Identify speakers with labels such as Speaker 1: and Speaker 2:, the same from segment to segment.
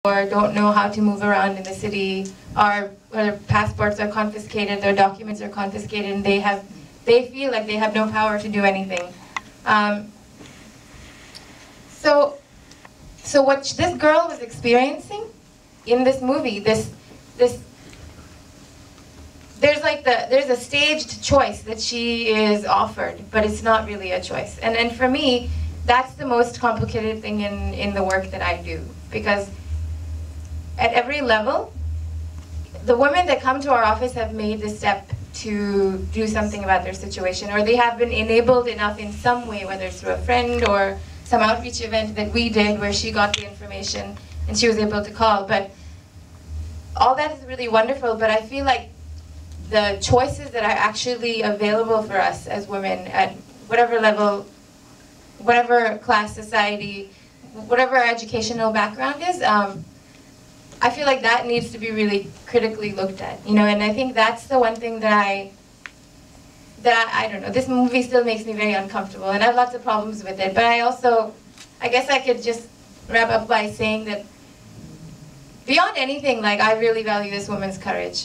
Speaker 1: or don't know how to move around in the city, or their passports are confiscated, their documents are confiscated, and they feel like they have no power to do anything. So what this girl was experiencing in this movie, there's a staged choice that she is offered, but it's not really a choice. And for me, that's the most complicated thing in the work that I do, because at every level, the women that come to our office have made the step to do something about their situation, or they have been enabled enough in some way, whether it's through a friend or some outreach event that we did where she got the information and she was able to call. But all that is really wonderful, but I feel like the choices that are actually available for us as women at whatever level, whatever class, society, whatever our educational background is, I feel like that needs to be really critically looked at, you know. And I think that's the one thing that I don't know, this movie still makes me very uncomfortable, and I have lots of problems with it. But I guess I could just wrap up by saying that beyond anything, like, I really value this woman's courage.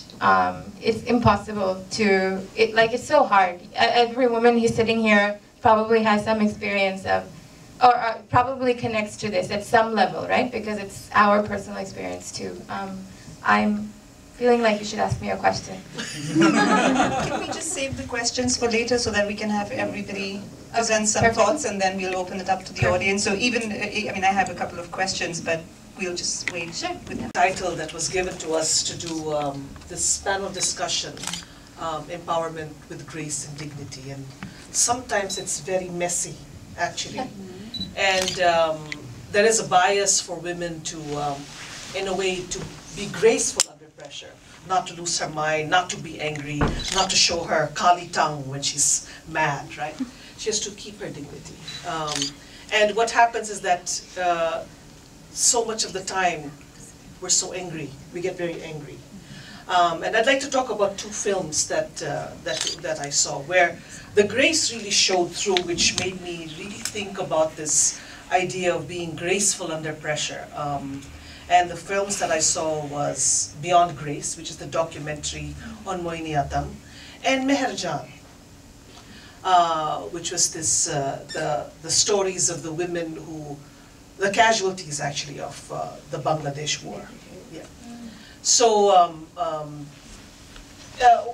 Speaker 1: It's impossible to, it's so hard. Every woman who's sitting here probably has some experience of, or probably connects to this at some level, right? Because it's our personal experience too. I'm feeling like you should ask me a question.
Speaker 2: Can we just save the questions for later so that we can have everybody present some thoughts, and then we'll open it up to the audience. So even, I mean, I have a couple of questions, but we'll just wait.
Speaker 1: Sure.
Speaker 2: With them.
Speaker 3: Title that was given to us to do this panel discussion, Empowerment with Grace and Dignity. And sometimes it's very messy, actually. And there is a bias for women to, in a way, to be graceful under pressure, not to lose her mind, not to be angry, not to show her kali tongue when she's mad, right? She has to keep her dignity. And what happens is that so much of the time we're so angry, we get very angry. And I'd like to talk about two films that I saw where the grace really showed through, which made me really think about this idea of being graceful under pressure. And the films that I saw was Beyond Grace, which is the documentary on Mohiniyattam, and Meherjan, which was this the stories of the women who, the casualties actually of the Bangladesh war. Yeah. So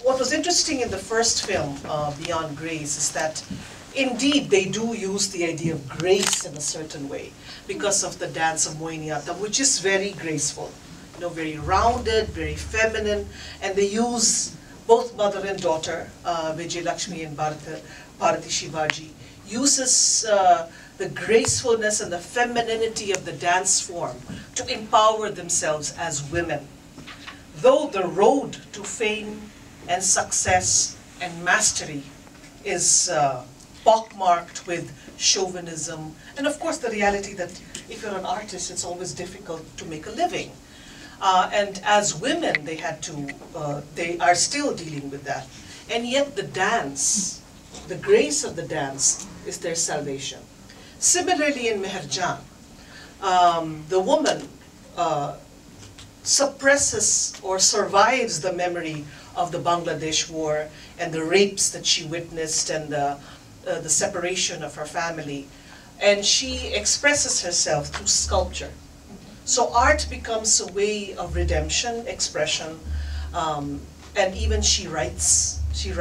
Speaker 3: what was interesting in the first film, Beyond Grace, is that indeed they do use the idea of grace in a certain way because of the dance of Mohiniyattam, which is very graceful, you know, very rounded, very feminine, and they use both mother and daughter, Vijay Lakshmi and Bharati Shivaji, uses the gracefulness and the femininity of the dance form to empower themselves as women. Though the road to fame and success and mastery is pockmarked with chauvinism, and of course the reality that if you're an artist, it's always difficult to make a living. And as women, they are still dealing with that. And yet the dance, the grace of the dance, is their salvation. Similarly in Meherjan, the woman suppresses or survives the memory of the Bangladesh war and the rapes that she witnessed and the separation of her family. And she expresses herself through sculpture. So art becomes a way of redemption, expression, and even she writes in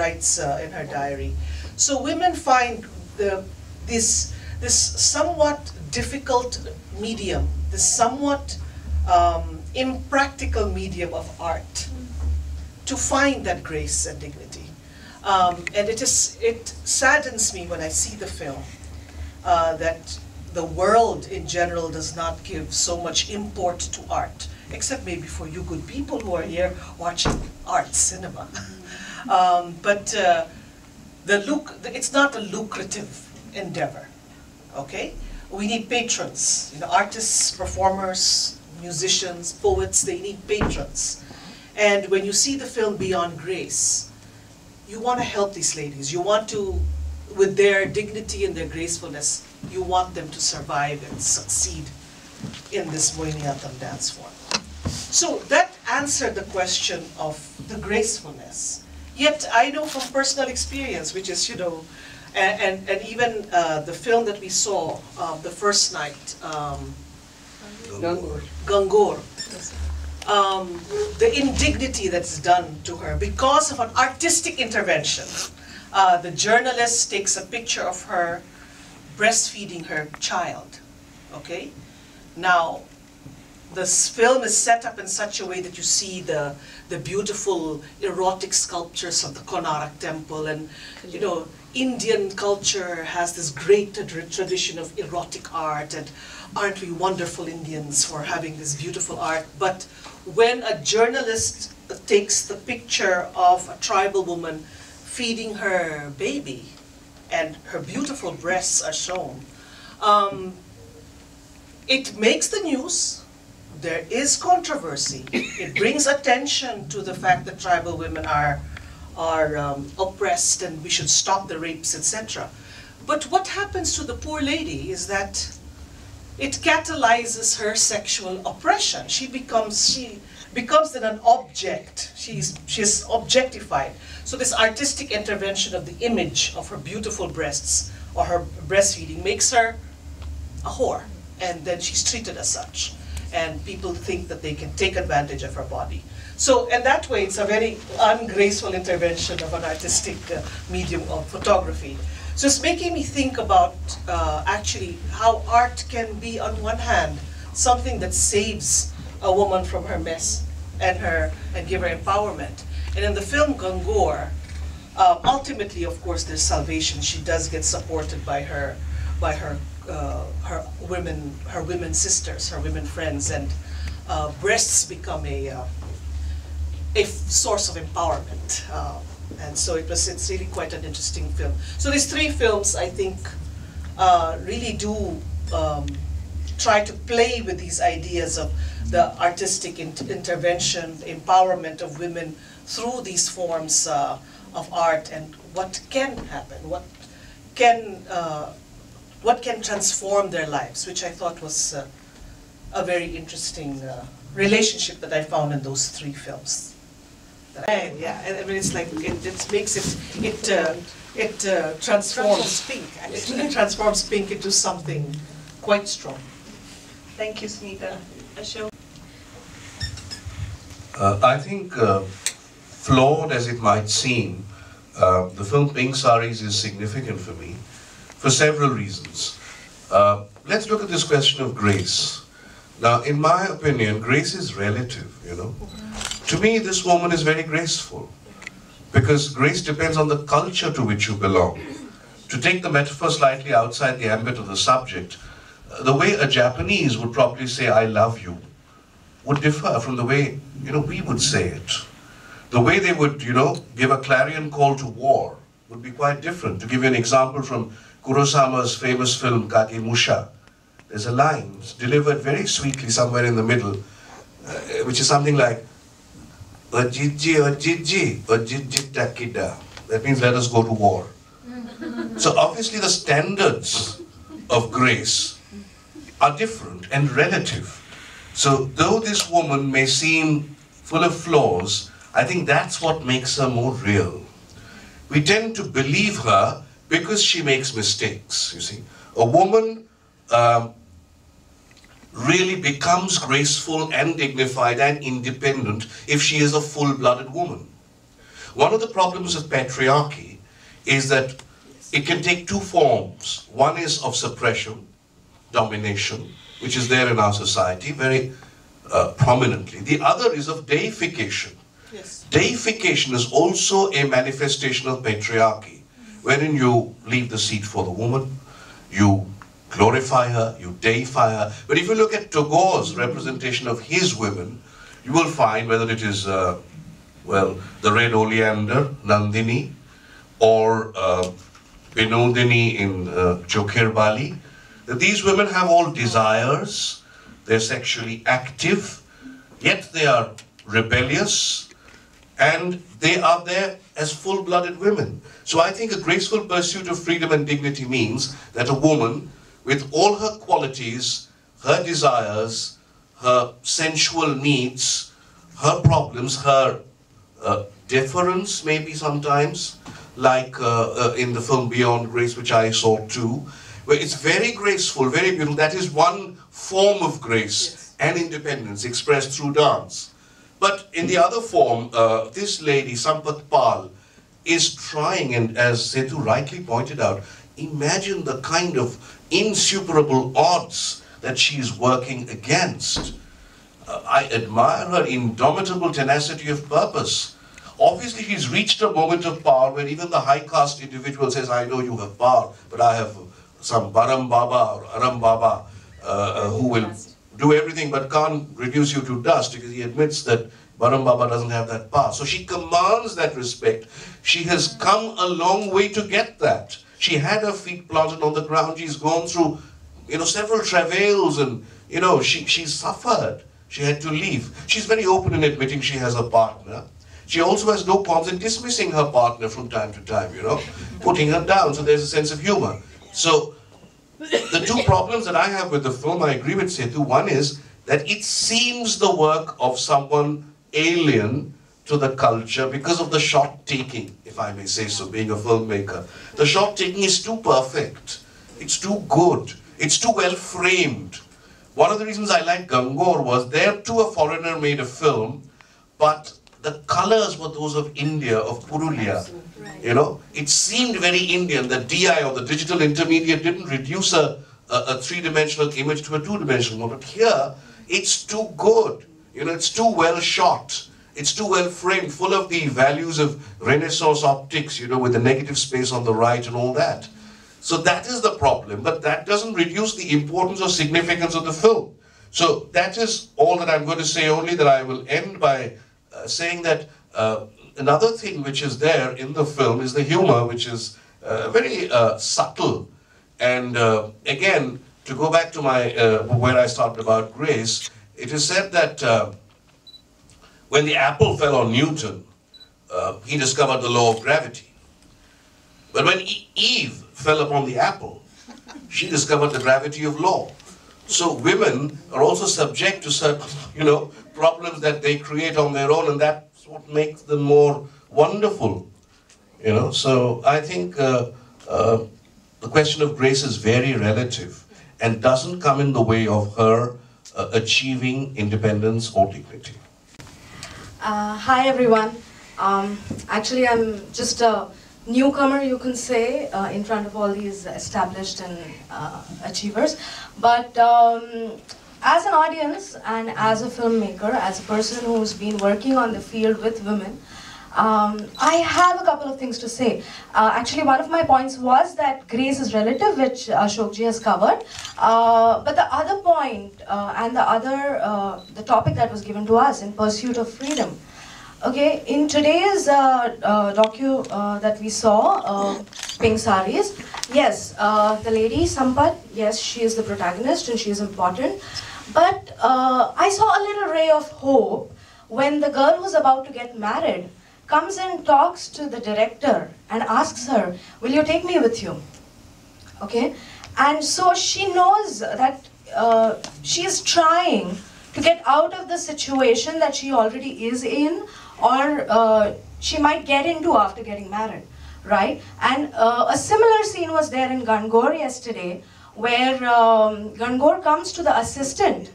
Speaker 3: her diary. So women find this somewhat difficult medium, this somewhat impractical medium of art to find that grace and dignity. And it saddens me when I see the film that the world in general does not give so much import to art, except maybe for you good people who are here watching art cinema. But it's not a lucrative endeavor, okay? We need patrons, you know, artists, performers, musicians, poets, they need patrons. And when you see the film Beyond Grace, you want to help these ladies. You want to, with their dignity and their gracefulness, you want them to survive and succeed in this Mohiniyattam dance form. So that answered the question of the gracefulness. Yet I know from personal experience, which is, and even the film that we saw the first night, Gangur, the indignity that's done to her because of an artistic intervention. The journalist takes a picture of her breastfeeding her child, okay? Now, this film is set up in such a way that you see the beautiful erotic sculptures of the Konark temple, and Indian culture has this great tradition of erotic art, and aren't we wonderful Indians for having this beautiful art? But when a journalist takes the picture of a tribal woman feeding her baby and her beautiful breasts are shown, it makes the news. There is controversy. It brings attention to the fact that tribal women are oppressed and we should stop the rapes, etc. But what happens to the poor lady is that it catalyzes her sexual oppression. She becomes then an object. She's objectified. So this artistic intervention of the image of her beautiful breasts or her breastfeeding makes her a whore, and then she's treated as such. And people think that they can take advantage of her body. So in that way, it's a very ungraceful intervention of an artistic medium of photography. So it's making me think about actually how art can be, on one hand, something that saves a woman from her mess and give her empowerment. And in the film Gangur, ultimately, of course, there's salvation. She does get supported by her women sisters, her women friends, and breasts become a source of empowerment. And so it's really quite an interesting film. So these three films, I think, really do try to play with these ideas of the artistic intervention, the empowerment of women through these forms of art, and what can happen, what can transform their lives, which I thought was a very interesting relationship that I found in those three films. Yeah, I mean, it's like it makes it transforms pink. Actually, it transforms pink into something quite strong. Thank you, Sunita. Ashok.
Speaker 4: I think, flawed as it might seem, the film Pink Saris is significant for me for several reasons. Let's look at this question of grace. Now, in my opinion, grace is relative, To me, this woman is very graceful, because grace depends on the culture to which you belong. To take the metaphor slightly outside the ambit of the subject, the way a Japanese would probably say, "I love you," would differ from the way, we would say it. The way they would, give a clarion call to war would be quite different. To give you an example from Kurosawa's famous film, Kagemusha, there's a line delivered very sweetly somewhere in the middle, which is something like, "Ojiji, ojiji, ojiji takida." That means, let us go to war. So obviously the standards of grace are different and relative. So though this woman may seem full of flaws, I think that's what makes her more real. We tend to believe her because she makes mistakes, you see. A woman really becomes graceful and dignified and independent if she is a full-blooded woman. One of the problems of patriarchy is that it can take two forms. One is of suppression, domination, which is there in our society very prominently. The other is of deification.
Speaker 3: Yes.
Speaker 4: Deification is also a manifestation of patriarchy, wherein you leave the seat for the woman, you glorify her, you deify her. But if you look at Tagore's representation of his women, you will find, whether it is, the Red Oleander, Nandini, or Binodini in Chokher Bali, that these women have all desires, they're sexually active, yet they are rebellious, and they are there as full-blooded women. So I think a graceful pursuit of freedom and dignity means that a woman, with all her qualities, her desires, her sensual needs, her problems, her deference maybe sometimes, like in the film Beyond Grace, which I saw too, where it's very graceful, very beautiful. That is one form of grace and independence expressed through dance. But in the other form, this lady, Sampath Pal, is trying, and as Setu rightly pointed out, imagine the kind of insuperable odds that she is working against. I admire her indomitable tenacity of purpose. Obviously, she's reached a moment of power where even the high caste individual says, I know you have power, but I have some Baram Baba or Aram Baba who will do everything but can't reduce you to dust, because he admits that Baram Baba doesn't have that power. So she commands that respect. She has come a long way to get that. She had her feet planted on the ground. She's gone through, several travails, and, she's suffered. She had to leave. She's very open in admitting she has a partner. She also has no qualms in dismissing her partner from time to time, putting her down, so there's a sense of humor. So, the two problems that I have with the film, I agree with Setu. One is that it seems the work of someone alien to the culture because of the shot taking, if I may say so, being a filmmaker. The shot taking is too perfect. It's too good. It's too well framed. One of the reasons I like Gangor was there too a foreigner made a film, but the colors were those of India, of Purulia. It seemed very Indian. The DI, or the digital intermediate, didn't reduce a three-dimensional image to a two-dimensional one. But here, it's too good. It's too well shot. It's too well framed, full of the values of Renaissance optics, with the negative space on the right and all that. So that is the problem, but that doesn't reduce the importance or significance of the film. So that is all that I'm going to say, only that I will end by saying that another thing which is there in the film is the humor, which is very subtle. And again, to go back to my where I started about grace, it is said that when the apple fell on Newton, he discovered the law of gravity. But when Eve fell upon the apple, she discovered the gravity of law. So women are also subject to certain, problems that they create on their own, and that's what makes them more wonderful. So I think the question of grace is very relative and doesn't come in the way of her achieving independence or dignity.
Speaker 5: Hi everyone. Actually, I'm just a newcomer, you can say, in front of all these established and achievers. But as an audience and as a filmmaker, as a person who's been working on the field with women, I have a couple of things to say. Actually, one of my points was that grace is relative, which Ashokji has covered. But the other point and the topic that was given to us, in pursuit of freedom. Okay, in today's docu that we saw, Pink Saris, yes, the lady Sampath, yes, she is the protagonist and she is important. But I saw a little ray of hope when the girl who's about to get married comes and talks to the director and asks her, will you take me with you? Okay, and so she knows that she is trying to get out of the situation that she already is in, or she might get into after getting married, right? And a similar scene was there in Gangor yesterday, where Gangor comes to the assistant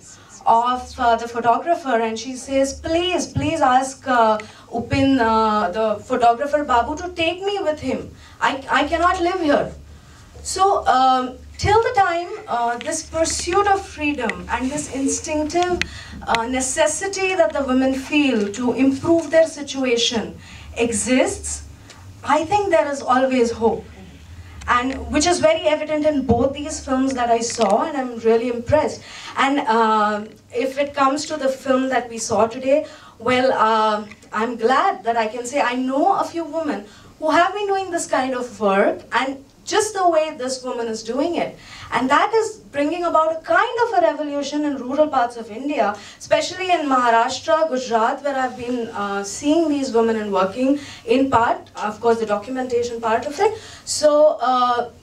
Speaker 5: of the photographer and she says, please, please ask Upin, the photographer Babu, to take me with him. I cannot live here. So, till the time this pursuit of freedom and this instinctive necessity that the women feel to improve their situation exists, I think there is always hope. And which is very evident in both these films that I saw, and I'm really impressed. And if it comes to the film that we saw today, well, I'm glad that I can say I know a few women who have been doing this kind of work, and just the way this woman is doing it. And that is bringing about a kind of a revolution in rural parts of India, especially in Maharashtra, Gujarat, where I've been seeing these women and working in part, of course, the documentation part of it. So,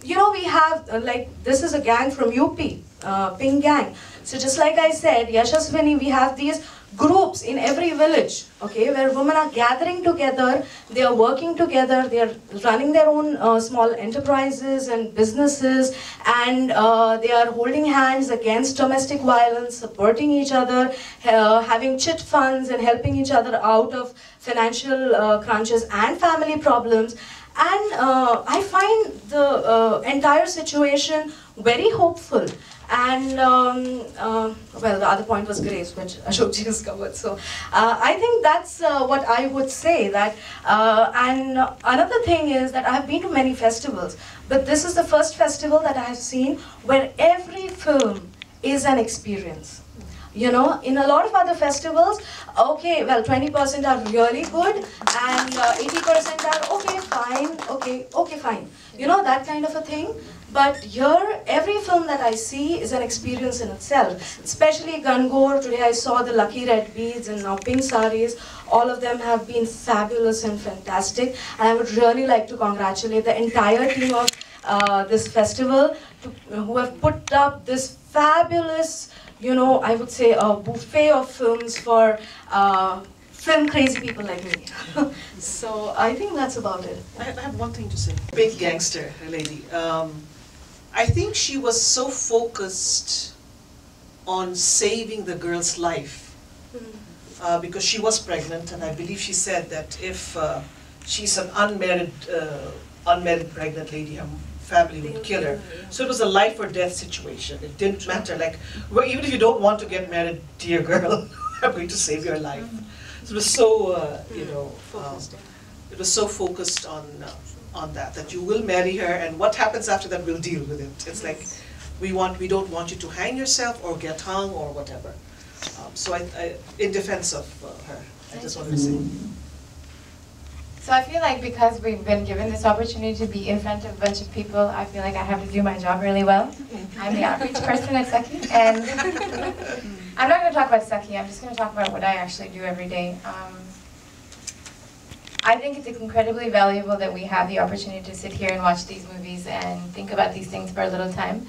Speaker 5: you know, we have, like, this is a gang from UP, Pink Gang. So just like I said, Yashaswini, we have these groups in every village, okay, where women are gathering together, they are working together, they are running their own small enterprises and businesses, and they are holding hands against domestic violence, supporting each other, having chit funds and helping each other out of financial crunches and family problems. And I find the entire situation very hopeful. And, well, the other point was grace, which Ashokji has covered. So, I think that's what I would say. That, and another thing is that I have been to many festivals, but this is the first festival that I have seen where every film is an experience. You know, in a lot of other festivals, okay, well, 20% are really good, and 80% are okay, fine, okay, fine. You know, that kind of a thing. But here, every film that I see is an experience in itself. Especially Gangor, today I saw the Lucky Red Beads and now Pink Saris. All of them have been fabulous and fantastic. And I would really like to congratulate the entire team of this festival who have put up this fabulous, you know, I would say a buffet of films for film crazy people like me. So I think that's about it.
Speaker 3: I have one thing to say. Big gangster lady. I think she was so focused on saving the girl's life because she was pregnant, and I believe she said that if she's an unmarried pregnant lady, her family would kill her. So it was a life or death situation. It didn't matter, like, well, even if you don't want to get married, dear girl, I'm going to save your life. So it was so, you know, it was so focused on that you will marry her, and what happens after that, we'll deal with it. It's like, we don't want you to hang yourself or get hung or whatever. So I in defense of her, I just wanted to say.
Speaker 1: So I feel like because we've been given this opportunity to be in front of a bunch of people, I feel like I have to do my job really well. I'm the outreach person at Saki, and I'm not going to talk about Saki, I'm just going to talk about what I actually do every day. I think it's incredibly valuable that we have the opportunity to sit here and watch these movies and think about these things for a little time.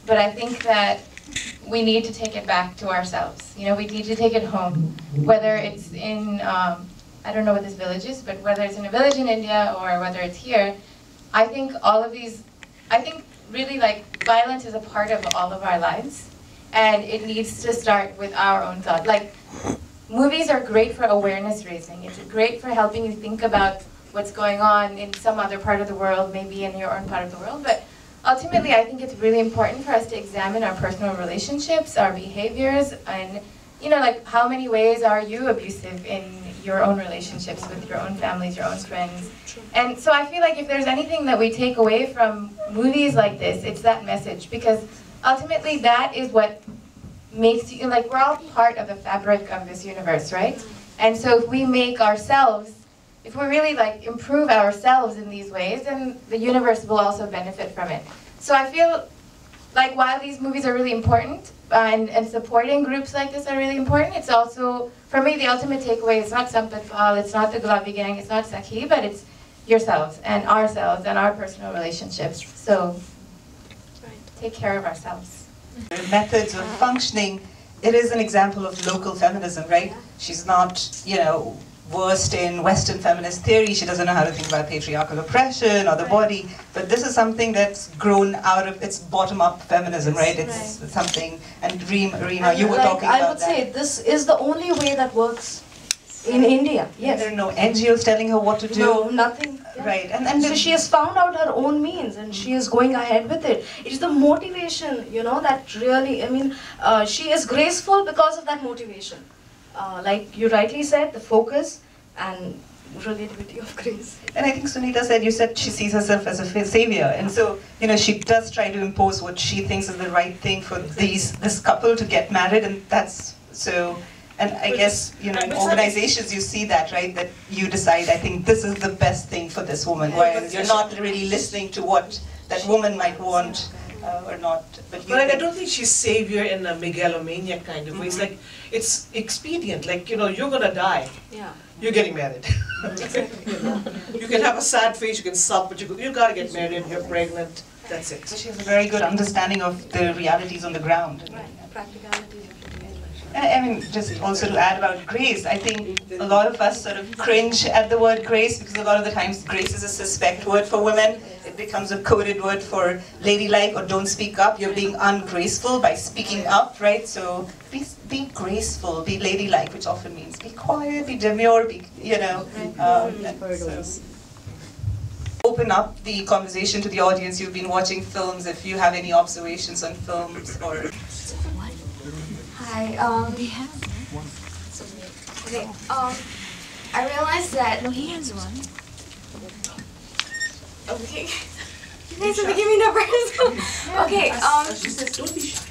Speaker 1: But I think that we need to take it back to ourselves. You know, we need to take it home. Whether it's in, I don't know what this village is, but whether it's in a village in India or whether it's here, I think all of these, I think really like violence is a part of all of our lives. And it needs to start with our own thought. Like, movies are great for awareness raising. It's great for helping you think about what's going on in some other part of the world, maybe in your own part of the world. But ultimately, I think it's really important for us to examine our personal relationships, our behaviors, and, you know, like, how many ways are you abusive in your own relationships with your own families, your own friends? And so I feel like if there's anything that we take away from movies like this, it's that message, because ultimately that is what makes you, like, we're all part of the fabric of this universe, right? And so if we make ourselves, if we really like improve ourselves in these ways, then the universe will also benefit from it. So I feel like while these movies are really important, and supporting groups like this are really important, it's also, for me, the ultimate takeaway is not Sampath Pal, it's not the Gulabi Gang, it's not Sakhi, but it's yourselves and our personal relationships. So take care of ourselves.
Speaker 2: Methods of functioning, it is an example of local feminism, right? She's not, you know, versed in Western feminist theory. She doesn't know how to think about patriarchal oppression or the body, but this is something that's grown out of, it's bottom-up feminism, right? It's something, and Reema, you were talking about that.
Speaker 5: I would say this is the only way that works in India. Yes.
Speaker 2: There are no NGOs telling her what to do.
Speaker 5: No, nothing. Yeah.
Speaker 2: Right, and
Speaker 5: so she has found out her own means, and she is going ahead with it. It's the motivation, you know, that really, I mean, she is graceful because of that motivation. Like you rightly said, the focus and relativity of grace.
Speaker 2: And I think Sunita said, you said she sees herself as a savior, and so, you know, she does try to impose what she thinks is the right thing for this couple to get married, and that's so. And I guess, you know, in organizations you see that, right? That you decide, I think this is the best thing for this woman, whereas you're not really listening to what that woman might want or not.
Speaker 3: But I don't think she's savior in a megalomaniac kind of way. It's like, it's expedient, like, you know, you're gonna die.
Speaker 5: Yeah.
Speaker 3: You're getting married. You know? You can have a sad face, you can suck, but you gotta get married, you're pregnant, that's it.
Speaker 2: So she has a very good understanding of the realities on the ground.
Speaker 5: Right, practicality.
Speaker 2: I mean, just also to add about grace, I think a lot of us sort of cringe at the word grace because a lot of the times grace is a suspect word for women. It becomes a coded word for ladylike or don't speak up. You're being ungraceful by speaking up, right? So be graceful, be ladylike, which often means be quiet, be demure, be, you know. So open up the conversation to the audience. You've been watching films. If you have any observations on films or...
Speaker 6: Hi, okay, I realized that... No, he has one. Okay. You guys are making me nervous. Okay,
Speaker 3: She says, don't be shy.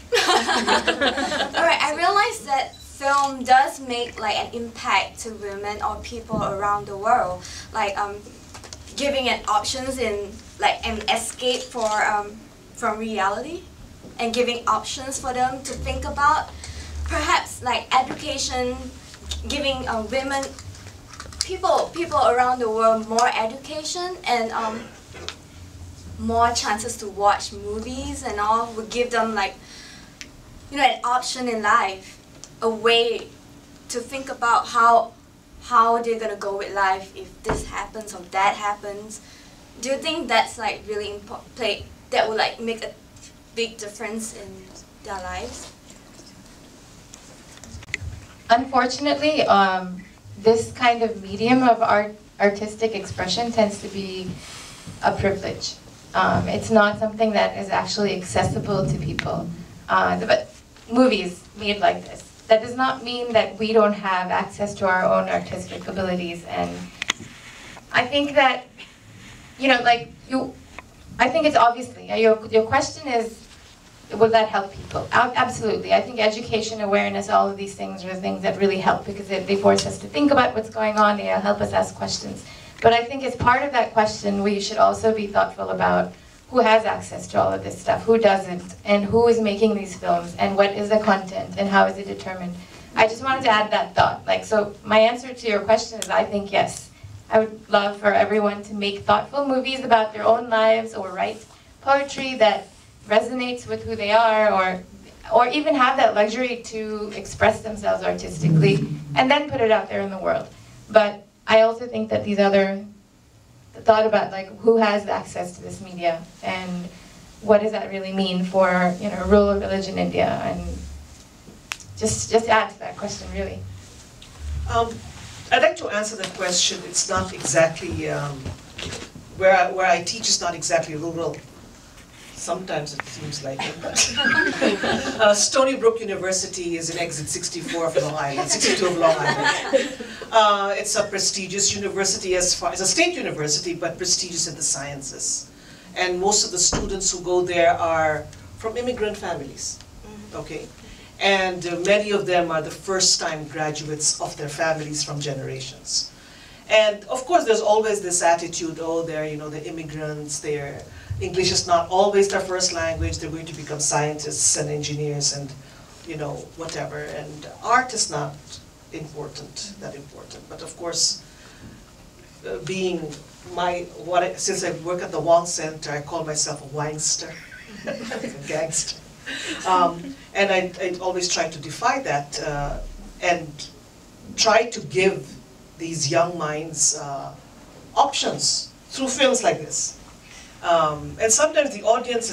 Speaker 6: alright, I realized that film does make like an impact to women or people around the world. Like, giving it options in like an escape from reality and giving options for them to think about. Perhaps like education, giving women, people around the world more education and more chances to watch movies and all would give them like, you know, an option in life, a way to think about how they're gonna go with life if this happens or that happens. Do you think that's like really important? That would like make a big difference in their lives?
Speaker 1: Unfortunately, this kind of medium of artistic expression tends to be a privilege. It's not something that is actually accessible to people. But movies made like this, that does not mean that we don't have access to our own artistic abilities. And I think that, you know, like I think it's obviously, your question is, will that help people? Absolutely. I think education, awareness, all of these things are things that really help because they force us to think about what's going on, they help us ask questions. But I think as part of that question, we should also be thoughtful about who has access to all of this stuff, who doesn't, and who is making these films, and what is the content, and how is it determined. I just wanted to add that thought. Like, so my answer to your question is I think yes. I would love for everyone to make thoughtful movies about their own lives or write poetry that resonates with who they are, or even have that luxury to express themselves artistically and then put it out there in the world. But I also think that the thought about like who has access to this media and what does that really mean for, you know, rural village in India, and just add to that question really.
Speaker 3: I'd like to answer that question. It's not exactly where I teach is not exactly rural. Sometimes it seems like it, but Stony Brook University is in exit 64 of Long Island, 62 of Long Island. It's a prestigious university as far as a state university, but prestigious in the sciences. And most of the students who go there are from immigrant families, okay? And many of them are the first-time graduates of their families from generations. And of course, there's always this attitude, oh, they're, you know, the immigrants, English is not always their first language, they're going to become scientists and engineers and, you know, whatever. And art is not that important. But of course, since I work at the Wong Center, I call myself a wangster, a gangster. And I always try to defy that and try to give these young minds options through films like this. And sometimes the audience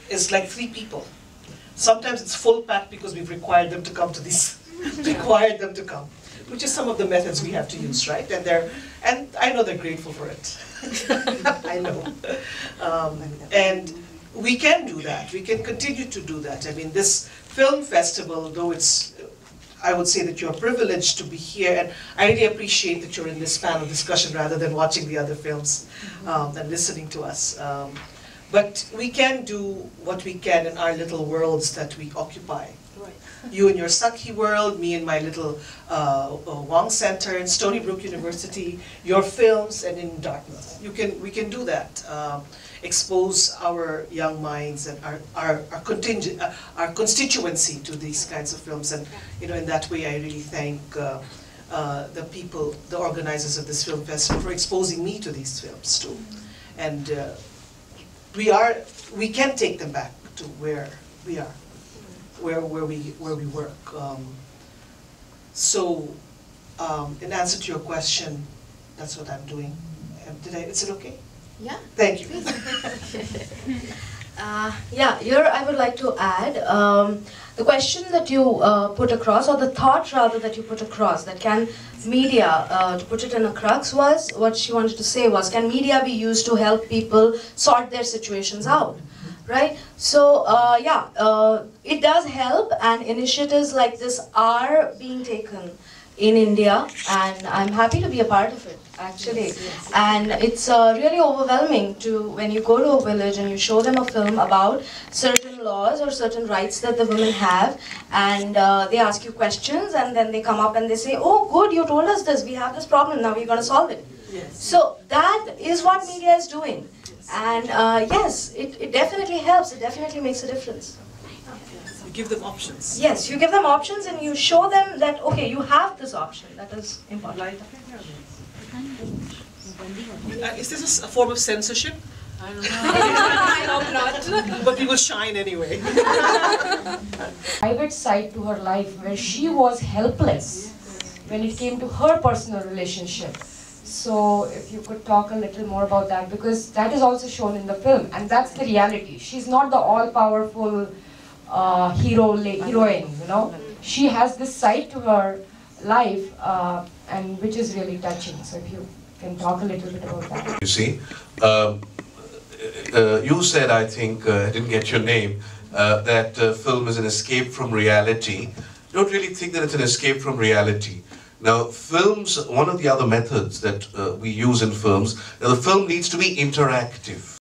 Speaker 3: is like 3 people. Sometimes it's full packed because we've required them to come to these, which is some of the methods we have to use, right? And I know they're grateful for it. I know. And we can do that. We can continue to do that. I mean, this film festival, though I would say that you're privileged to be here, and I really appreciate that you're in this panel discussion rather than watching the other films and listening to us. But we can do what we can in our little worlds that we occupy. Right. You in your Sakhi world, me in my little Wong Center in Stony Brook University, your films, and in Dartmouth. We can do that. Expose our young minds and our constituency to these kinds of films, and you know, in that way I really thank the people, the organizers of this film festival, for exposing me to these films too. And we can take them back to where we are. where we work. So, in answer to your question, that's what I'm doing. Is it okay?
Speaker 5: Yeah.
Speaker 3: Thank you.
Speaker 5: Yeah, here I would like to add the question that you put across, or the thought rather that you put across, that can media, to put it in a crux, was what she wanted to say was, can media be used to help people sort their situations out? Right? So, it does help, and initiatives like this are being taken in India, and I'm happy to be a part of it, actually. And it's really overwhelming when you go to a village and you show them a film about certain laws or certain rights that the women have, and they ask you questions, and then they come up and they say, oh good, you told us this, we have this problem, now we're going to solve it.
Speaker 3: Yes.
Speaker 5: So that is what media is doing. And yes, it definitely helps, it definitely makes a difference.
Speaker 3: You give them options.
Speaker 5: Yes, you give them options and you show them that, okay, you have this option. That is important.
Speaker 3: Is this a form of censorship?
Speaker 5: I don't know. I hope
Speaker 3: not. But we will shine anyway.
Speaker 7: Private side to her life where she was helpless when it came to her personal relationship. So if you could talk a little more about that, because that is also shown in the film, and that's the reality. She's not the all-powerful heroine, you know. She has this side to her life, and which is really touching. So if you can talk a little bit about that.
Speaker 4: You see, you said, I think, I didn't get your name, that film is an escape from reality. I don't really think that it's an escape from reality. Now, films, one of the other methods that we use in films, the film needs to be interactive.